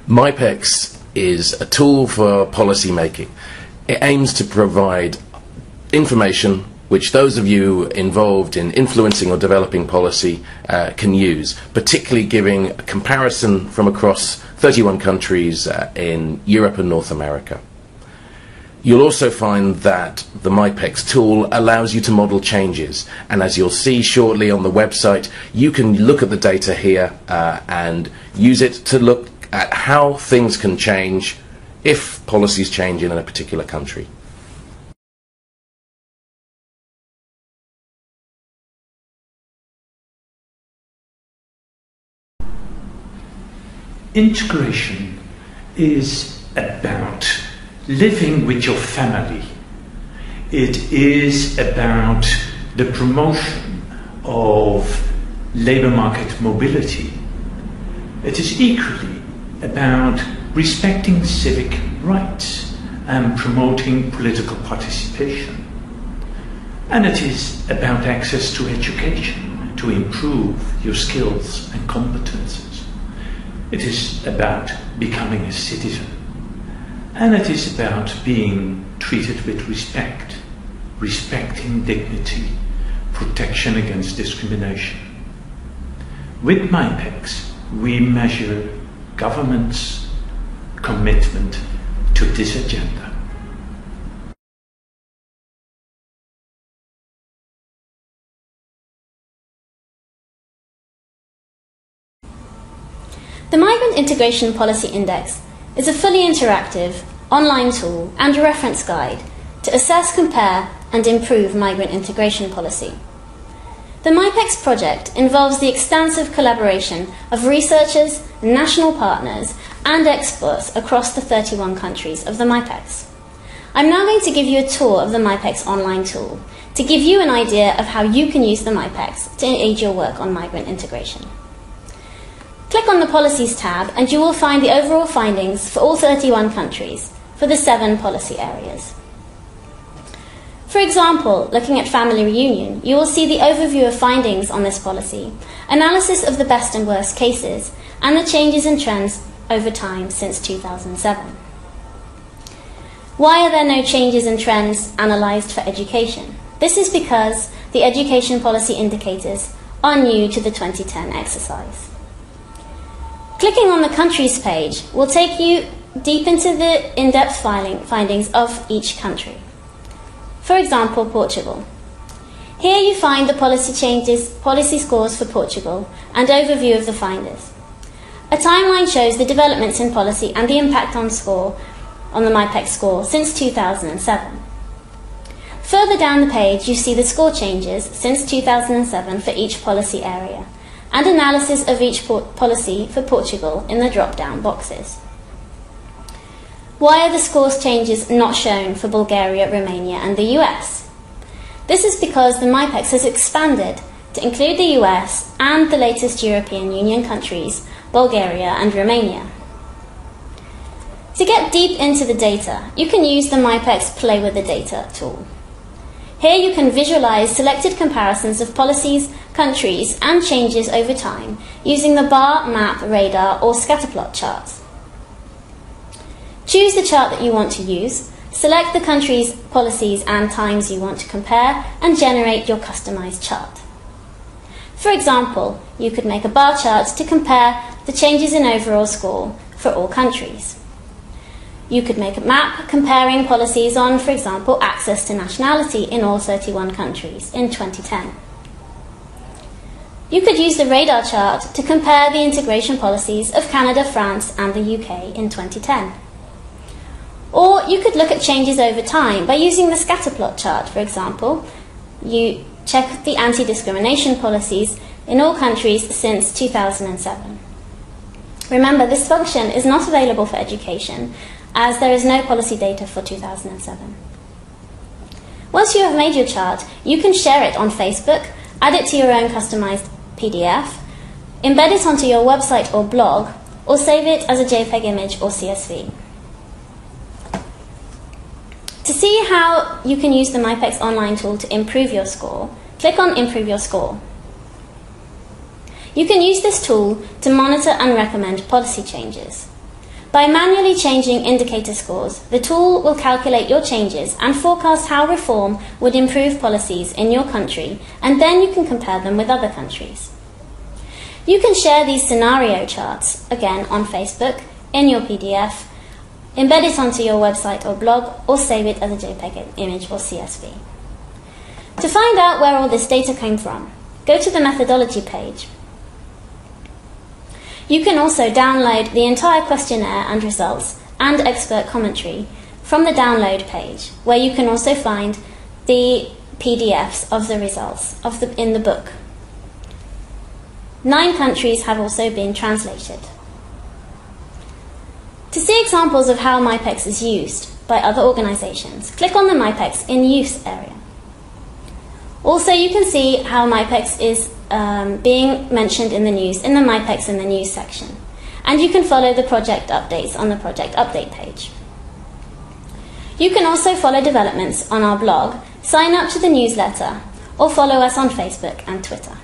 MIPEX is a tool for policy making. It aims to provide information which those of you involved in influencing or developing policy can use, particularly giving a comparison from across 31 countries in Europe and North America. You'll also find that the MIPEX tool allows you to model changes, and as you'll see shortly on the website, you can look at the data here and use it to look at how things can change if policies change in a particular country. Integration is about living with your family. It is about the promotion of labour market mobility. It is equally about respecting civic rights and promoting political participation. And it is about access to education to improve your skills and competences. It is about becoming a citizen. And it is about being treated with respect, respecting dignity, protection against discrimination. With MIPEX, we measure government's commitment to this agenda. The Migrant Integration Policy Index is a fully interactive online tool and a reference guide to assess, compare and improve migrant integration policy. The MIPEX project involves the extensive collaboration of researchers, national partners and experts across the 31 countries of the MIPEX. I'm now going to give you a tour of the MIPEX online tool to give you an idea of how you can use the MIPEX to aid your work on migrant integration. Click on the Policies tab and you will find the overall findings for all 31 countries for the 7 policy areas. For example, looking at family reunion, you will see the overview of findings on this policy, analysis of the best and worst cases, and the changes and trends over time since 2007. Why are there no changes and trends analysed for education? This is because the education policy indicators are new to the 2010 exercise. Clicking on the countries page will take you deep into the in-depth findings of each country. For example, Portugal. Here you find the policy scores for Portugal and overview of the finders. A timeline shows the developments in policy and the impact on the MIPEX score since 2007. Further down the page you see the score changes since 2007 for each policy area and analysis of each policy for Portugal in the drop-down boxes. Why are the scores changes not shown for Bulgaria, Romania and the US? This is because the MIPEX has expanded to include the US and the latest European Union countries, Bulgaria and Romania. To get deep into the data, you can use the MIPEX Play with the Data tool. Here you can visualize selected comparisons of policies, countries and changes over time using the bar, map, radar or scatterplot charts. Choose the chart that you want to use, select the country's policies and times you want to compare and generate your customized chart. For example, you could make a bar chart to compare the changes in overall score for all countries. You could make a map comparing policies on, for example, access to nationality in all 31 countries in 2010. You could use the radar chart to compare the integration policies of Canada, France and the UK in 2010. Or you could look at changes over time by using the scatterplot chart, for example. You check the anti-discrimination policies in all countries since 2007. Remember, this function is not available for education, as there is no policy data for 2007. Once you have made your chart, you can share it on Facebook, add it to your own customized PDF, embed it onto your website or blog, or save it as a JPEG image or CSV. To see how you can use the MIPEX online tool to improve your score, click on Improve Your Score. You can use this tool to monitor and recommend policy changes. By manually changing indicator scores, the tool will calculate your changes and forecast how reform would improve policies in your country, and then you can compare them with other countries. You can share these scenario charts, again on Facebook, in your PDF, embed it onto your website or blog, or save it as a JPEG image or CSV. To find out where all this data came from, go to the methodology page. You can also download the entire questionnaire and results and expert commentary from the download page, where you can also find the PDFs of the results in the book. 9 countries have also been translated. To see examples of how MyPEX is used by other organizations, click on the MyPEX in Use area. Also, you can see how MyPEX is being mentioned in the news in the MyPEX in the News section. And you can follow the project updates on the project update page. You can also follow developments on our blog, sign up to the newsletter, or follow us on Facebook and Twitter.